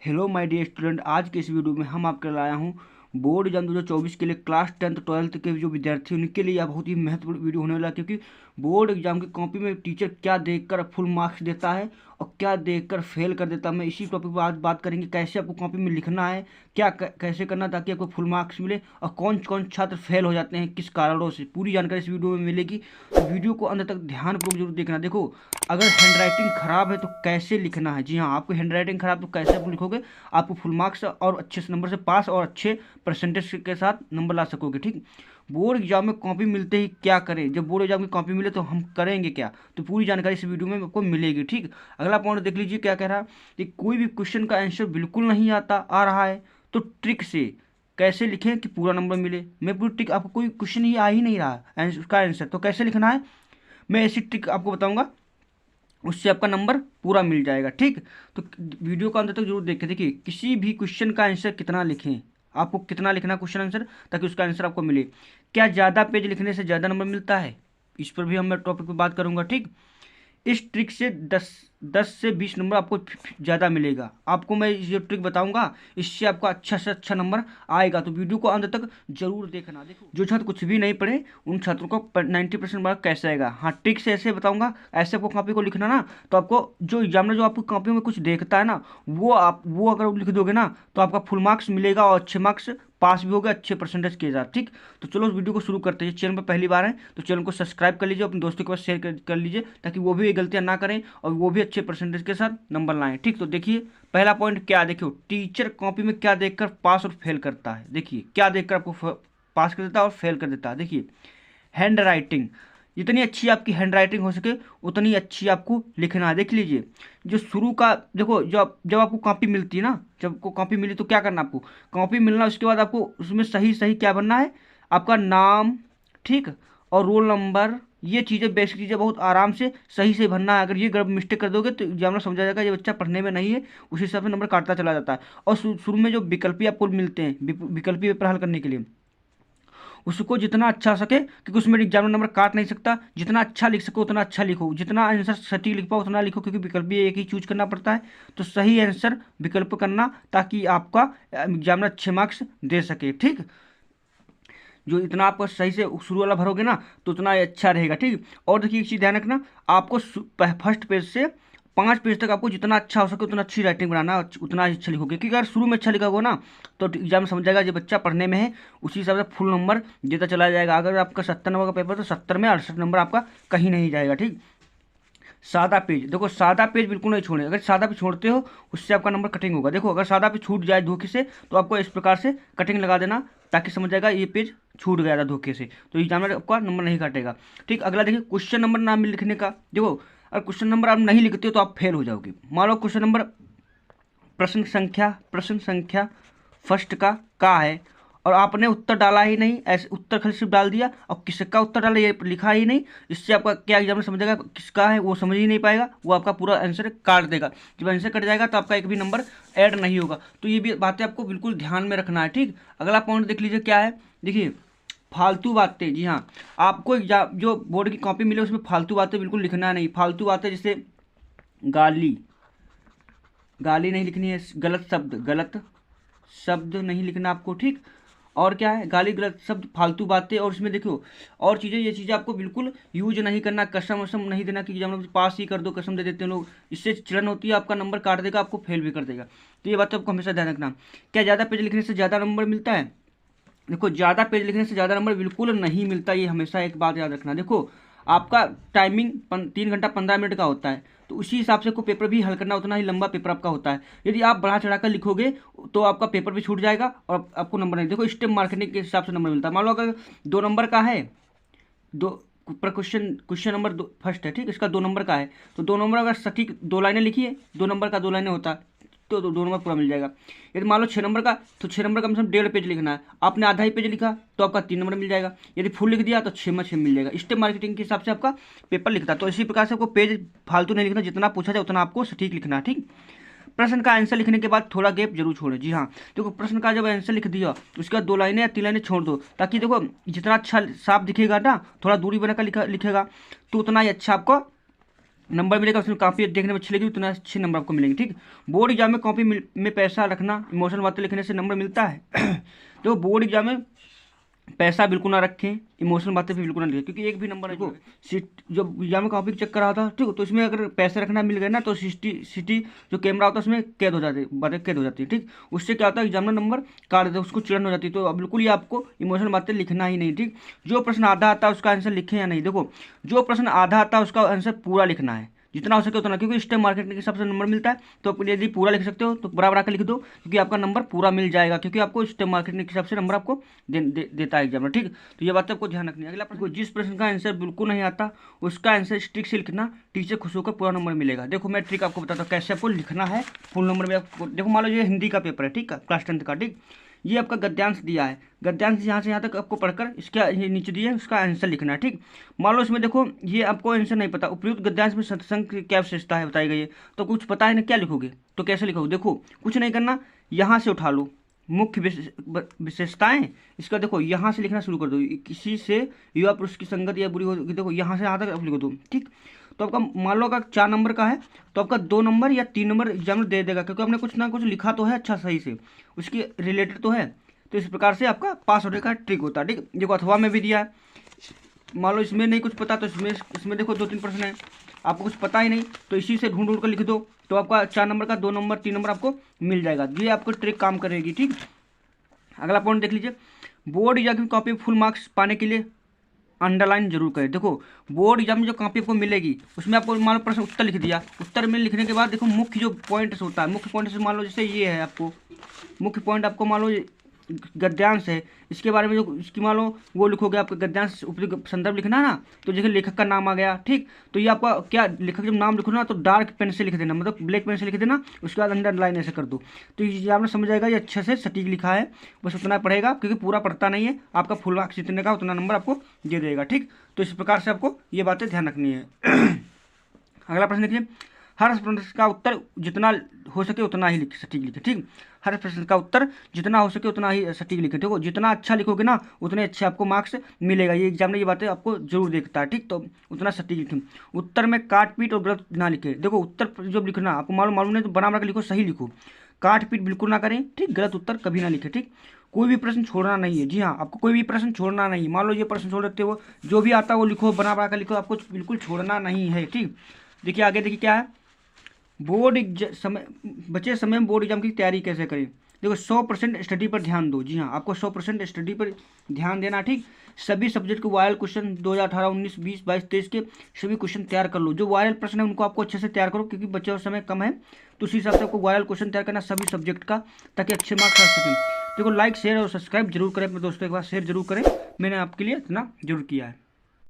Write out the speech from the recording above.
Hello my dear student, आज के इस वीडियो में हम आपके लाया हूँ बोर्ड एग्जाम 2024 के लिए क्लास 10th 12th के जो विद्यार्थी उनके लिए यह बहुत ही महत्वपूर्ण वीडियो होने वाला है, क्योंकि बोर्ड एग्जाम की कॉपी में टीचर क्या देखकर फुल मार्क्स देता है और क्या देखकर फेल कर देता है। मैं इसी टॉपिक पर आज बात करेंगे, कैसे आपको कॉपी में लिखना है, क्या कैसे करना ताकि आपको फुल मार्क्स मिले और कौन कौन छात्र फेल हो जाते हैं किस कारणों से। पूरी जानकारी इस वीडियो में मिलेगी, तो वीडियो को अंत तक ध्यानपूर्वक जरूर देखना। देखो, अगर हैंड राइटिंग खराब है तो कैसे लिखना है। जी हाँ, आपको हैंड राइटिंग खराब तो कैसे आप लिखोगे, आपको फुल मार्क्स और अच्छे से नंबर से पास और अच्छे परसेंटेज के साथ नंबर ला सकोगे। ठीक, बोर्ड एग्जाम में कॉपी मिलते ही क्या करें, जब बोर्ड एग्जाम की कॉपी मिले तो हम करेंगे क्या, तो पूरी जानकारी इस वीडियो में आपको मिलेगी। ठीक, अगला पॉइंट देख लीजिए क्या कह रहा है कि कोई भी क्वेश्चन का आंसर बिल्कुल नहीं आ रहा है तो ट्रिक से कैसे लिखें कि पूरा नंबर मिले। मैं पूरी ट्रिक, आपको कोई क्वेश्चन ही आ ही नहीं रहा उसका आंसर तो कैसे लिखना है, मैं ऐसी ट्रिक आपको बताऊंगा, उससे आपका नंबर पूरा मिल जाएगा। ठीक, तो वीडियो को अंत तक जरूर देखें। देखिए, किसी भी क्वेश्चन का आंसर कितना लिखें, आपको कितना लिखना क्वेश्चन आंसर ताकि उसका आंसर आपको मिले। क्या ज़्यादा पेज लिखने से ज़्यादा नंबर मिलता है, इस पर भी हम मैं टॉपिक पर बात करूंगा। ठीक, इस ट्रिक से 10 से 20 नंबर आपको ज़्यादा मिलेगा। आपको मैं ये ट्रिक बताऊंगा, इससे आपका अच्छा से अच्छा नंबर आएगा, तो वीडियो को अंत तक जरूर देखना। देखो, जो छात्र कुछ भी नहीं पढ़े उन छात्रों को 90% मार्क कैसे आएगा। हाँ, ट्रिक से ऐसे बताऊंगा, ऐसे आपको कॉपी को लिखना ना, तो आपको जो एग्जामिनर जो आपको कॉपी में कुछ देखता है ना, वो अगर लिख दोगे ना तो आपका फुल मार्क्स मिलेगा और अच्छे मार्क्स पास भी हो गए अच्छे परसेंटेज के साथ। ठीक, तो चलो उस वीडियो को शुरू करते हैं। चैनल पर पहली बार है तो चैनल को सब्सक्राइब कर लीजिए, अपने दोस्तों के पास शेयर कर लीजिए ताकि वो भी ये गलतियां ना करें और वो भी अच्छे परसेंटेज के साथ नंबर लाएं। ठीक, तो देखिए पहला पॉइंट क्या, देखियो टीचर कॉपी में क्या देखकर पास और फेल करता है। देखिए क्या देखकर आपको पास कर देता है और फेल कर देता है। देखिए, हैंड राइटिंग, जितनी अच्छी आपकी हैंड राइटिंग हो सके उतनी अच्छी आपको लिखना है। देख लीजिए, जो शुरू का देखो, जब आपको कॉपी मिलती है ना, जब को कॉपी मिली तो क्या करना, आपको कॉपी मिलना उसके बाद आपको उसमें सही सही क्या बनना है, आपका नाम, ठीक, और रोल नंबर, ये चीज़ें बेसिक चीज़ें बहुत आराम से सही से भरना है। अगर ये गलत मिस्टेक कर दोगे तो एग्जामिनर समझा जाएगा ये बच्चा पढ़ने में नहीं है, उसी हिसाब से नंबर काटता चला जाता है। और शुरू में जो विकल्पी आपको मिलते हैं विकल्पी पेपर हल करने के लिए, उसको जितना अच्छा सके, क्योंकि उसमें एग्जामिनर नंबर काट नहीं सकता, जितना अच्छा लिख सको उतना अच्छा लिखो, जितना आंसर सटीक लिख पाओ उतना लिखो, क्योंकि विकल्प भी एक ही चूज करना पड़ता है, तो सही आंसर विकल्प करना ताकि आपका एग्जामिनर अच्छे मार्क्स दे सके। ठीक, जो इतना आपको सही से शुरू वाला भरोगे ना तो उतना अच्छा रहेगा। ठीक, और देखिए एक चीज़ ध्यान रखना, आपको फर्स्ट पेज से 5 पेज तक आपको जितना अच्छा हो सके उतना अच्छी राइटिंग बनाना, उतना अच्छा लिखोगे, क्योंकि अगर शुरू में अच्छा लिखा होगा ना तो एग्जाम में समझ जाएगा ये बच्चा पढ़ने में है, उसी हिसाब से फुल नंबर देता चला जाएगा। अगर आपका 70 नंबर का पेपर तो 70 में 68 नंबर आपका कहीं नहीं जाएगा। ठीक, सादा पेज, देखो सादा पेज बिल्कुल नहीं छोड़े, अगर सादा पेज छोड़ते हो उससे आपका नंबर कटिंग होगा। देखो, अगर सादा पेज छूट जाए धोखे से तो आपको इस प्रकार से कटिंग लगा देना ताकि समझ जाएगा ये पेज छूट गया था धोखे से, तो एग्जामिनर आपका नंबर नहीं काटेगा। ठीक, अगला देखिए क्वेश्चन नंबर नाम लिखने का। देखो, अगर क्वेश्चन नंबर आप नहीं लिखते हो तो आप फेल हो जाओगे। मान लो क्वेश्चन नंबर प्रश्न संख्या फर्स्ट का है और आपने उत्तर डाला ही नहीं, ऐसे उत्तर खाली सिर्फ डाल दिया और किसका उत्तर डाला ये लिखा ही नहीं, इससे आपका क्या एग्जाम में समझेगा किसका है, वो समझ ही नहीं पाएगा, वो आपका पूरा आंसर काट देगा। जब आंसर कट जाएगा तो आपका एक भी नंबर ऐड नहीं होगा, तो ये भी बातें आपको बिल्कुल ध्यान में रखना है। ठीक, अगला पॉइंट देख लीजिए क्या है। देखिए, फालतू बातें, जी हाँ, आपको जो बोर्ड की कॉपी मिले उसमें फालतू बातें बिल्कुल लिखना नहीं। फालतू बातें जैसे गाली गाली नहीं लिखनी है, गलत शब्द नहीं लिखना आपको। ठीक, और क्या है, गाली गलत शब्द फालतू बातें, और इसमें देखो और चीज़ें, ये चीज़ें आपको बिल्कुल यूज नहीं करना। कसम वसम नहीं देना कि एग्जाम पास ही कर दो, कसम दे देते हैं लोग, इससे चिड़न होती है, आपका नंबर काट देगा, आपको फेल भी कर देगा। तो ये बात तो आपको हमेशा ध्यान रखना। क्या ज़्यादा पेज लिखने से ज़्यादा नंबर मिलता है, देखो ज़्यादा पेज लिखने से ज़्यादा नंबर बिल्कुल नहीं मिलता, ये हमेशा एक बात याद रखना। देखो, आपका टाइमिंग 3 घंटा 15 मिनट का होता है, तो उसी हिसाब से को पेपर भी हल करना, उतना ही लंबा पेपर आपका होता है। यदि आप बढ़ा चढ़ाकर लिखोगे तो आपका पेपर भी छूट जाएगा और आपको नंबर नहीं। देखो, स्टेप मार्केटिंग के हिसाब से नंबर मिलता है। मान लो अगर 2 नंबर का है, दो पर क्वेश्चन नंबर फर्स्ट है, ठीक, इसका 2 नंबर का है, तो 2 नंबर अगर सटीक 2 लाइनें लिखिए, 2 नंबर का 2 लाइनें होता है तो 2 नंबर पूरा मिल जाएगा। यदि मान लो 6 नंबर का, तो 6 नंबर का कम से कम 1.5 पेज लिखना है, आपने आधा ही पेज लिखा तो आपका 3 नंबर मिल जाएगा। यदि फुल लिख दिया तो 6 में 6 मिल जाएगा। स्टेप मार्केटिंग के हिसाब से आपका पेपर लिखता है। तो इसी प्रकार से आपको पेज फालतू नहीं लिखना, जितना पूछा जाए उतना आपको सटीक लिखना है। ठीक, प्रश्न का आंसर लिखने के बाद थोड़ा गैप जरूर छोड़ें। जी हाँ, देखो प्रश्न का जब आंसर लिख दिया उसके बाद 2 लाइनें या 3 लाइनें छोड़ दो, ताकि देखो जितना अच्छा साफ दिखेगा ना, थोड़ा दूरी बनाकर लिखेगा तो उतना ही अच्छा आपको नंबर मिलेगा, उसमें कॉपी देखने में अच्छी लगेगी उतना अच्छे नंबर आपको मिलेंगे। ठीक, बोर्ड एग्जाम में कॉपी में पैसा रखना, इमोशनल बातें लिखने से नंबर मिलता है। तो बोर्ड एग्जाम में पैसा बिल्कुल ना रखें, इमोशनल बातें भी बिल्कुल ना लिखें, क्योंकि एक भी नंबर है सीट जो एग्जाम में कॉपी चेक करा था, ठीक, तो इसमें अगर पैसे रखना मिल गए ना तो सिटी जो कैमरा होता है उसमें कैद हो जाती बातें कैद हो जाती है। ठीक, उससे क्या होता है एग्जामिनर नंबर काट देता है, उसको चिड़न हो जाती है। तो बिल्कुल ही आपको इमोशनल बातें लिखना ही नहीं। ठीक, जो प्रश्न आधा आता है उसका आंसर लिखें या नहीं, देखो जो प्रश्न आधा आता है उसका आंसर पूरा लिखना है, जितना हो सके उतना, क्योंकि स्टेप मार्केट के हिसाब से नंबर मिलता है। तो यदि पूरा लिख सकते हो तो बराबर आकर लिख दो, क्योंकि आपका नंबर पूरा मिल जाएगा, क्योंकि आपको स्टेप मार्केट के हिसाब से नंबर आपको देता है एग्जाम में। ठीक, तो ये बात आपको ध्यान रखनी है। अगला प्रश्न, जिस प्रश्न का आंसर बिल्कुल नहीं आता उसका आंसर स्ट्रिक से लिखना, टीचर खुश होकर पूरा नंबर मिलेगा। देखो मैं ट्रिक आपको बताता हूँ कैसे आपको लिखना है फुल नंबर में। आपको देखो मान लो ये हिंदी का पेपर है, ठीक है, क्लास 10 का। ठीक, ये आपका गद्यांश दिया है, गद्यांश यहाँ से यहाँ तक आपको पढ़कर इसके नीचे दिया है उसका आंसर लिखना है। ठीक, मान लो इसमें देखो ये आपको आंसर नहीं पता, उपयुक्त गद्यांश में सत्संग की क्या विशेषता है बताई गई है, तो कुछ पता है ना, क्या लिखोगे, तो कैसे लिखोगे, देखो कुछ नहीं करना, यहाँ से उठा लो मुख्य विशेषताएं, इसका देखो यहाँ से लिखना शुरू कर दो, किसी से युवा पुरुष की संगत या बुरी होगी, देखो यहाँ से यहाँ तक आप लिखो दो। ठीक, तो आपका मान लो अगर 4 नंबर का है तो आपका 2 नंबर या 3 नंबर एग्जामिनर दे देगा, क्योंकि आपने कुछ ना कुछ लिखा तो है अच्छा सही से, उसकी रिलेटेड तो है। तो इस प्रकार से आपका पास होने का ट्रिक होता है। ठीक, देखो अथवा में भी दिया है, मान लो इसमें नहीं कुछ पता तो इसमें देखो 2-3 प्रश्न है, आपको कुछ पता ही नहीं तो इसी से ढूंढ कर लिख दो, तो आपका 4 नंबर का 2 नंबर 3 नंबर आपको मिल जाएगा। ये आपको ट्रिक काम करेगी। ठीक, अगला पॉइंट देख लीजिए, बोर्ड एग्जाम की कॉपी फुल मार्क्स पाने के लिए अंडरलाइन जरूर करें। देखो बोर्ड एग्जाम में जो कॉपी आपको मिलेगी उसमें आपको मान लो प्रश्न उत्तर लिख दिया, उत्तर में लिखने के बाद देखो मुख्य जो पॉइंट्स होता है, मुख्य पॉइंट से मान लो जैसे ये है, आपको मुख्य पॉइंट आपको मान लो गद्यांश है, इसके बारे में जो इसकी मान लो वो लिखोगे, आपका गद्यांश उपयुक्त संदर्भ लिखना है ना, तो जैसे लेखक का नाम आ गया। ठीक, तो ये आपका क्या लेखक जब नाम लिखो ना तो डार्क पेन से लिख देना, मतलब ब्लैक पेन से लिख देना, उसके बाद अंडरलाइन ऐसे कर दो, तो ये आपने समझ जाएगा ये अच्छे से सटीक लिखा है, बस उतना पढ़ेगा, क्योंकि पूरा पढ़ता नहीं है, आपका फुल मार्क्स जितने का उतना नंबर आपको दे देगा। ठीक, तो इस प्रकार से आपको ये बातें ध्यान रखनी है। अगला प्रश्न देखिए, हर प्रश्न का उत्तर जितना हो सके उतना ही सटीक लिखे। ठीक, हर प्रश्न का उत्तर जितना हो सके उतना ही सटीक लिखे। देखो जितना अच्छा लिखोगे ना उतने अच्छे आपको मार्क्स मिलेगा, ये एग्जाम में ये बातें आपको जरूर देखता है। ठीक, तो उतना सटीक लिखें, उत्तर में काट पीट और गलत ना लिखे। देखो उत्तर जब लिखना आपको मालूम नहीं तो बना के लिखो, सही लिखो, काट पीट बिल्कुल ना करें। ठीक, गलत उत्तर कभी ना लिखे। ठीक, कोई भी प्रश्न छोड़ना नहीं है, जी हाँ, आपको कोई भी प्रश्न छोड़ना नहीं, मान लो ये प्रश्न छोड़ देते हो, जो भी आता है वो लिखो, बना कर लिखो, आपको बिल्कुल छोड़ना नहीं है। ठीक, देखिए आगे देखिए क्या है, बोर्ड समय बचे समय में बोर्ड एग्जाम की तैयारी कैसे करें। देखो 100% स्टडी पर ध्यान दो, जी हाँ, आपको 100% स्टडी पर ध्यान देना। ठीक, सभी सब्जेक्ट के वायरल क्वेश्चन 2018, 19, 20, 22, 23 के सभी क्वेश्चन तैयार कर लो, जो वायरल प्रश्न है उनको आपको अच्छे से तैयार करो, क्योंकि बचे हुए समय कम है, तो उसी हिसाब से आपको वायरल क्वेश्चन तैयार करना सभी सब्जेक्ट का, ताकि अच्छे मार्क्स आ सकें। देखो लाइक शेयर और सब्सक्राइब जरूर करें अपने दोस्तों के पास शेयर जरूर करें, मैंने आपके लिए इतना जरूर किया है।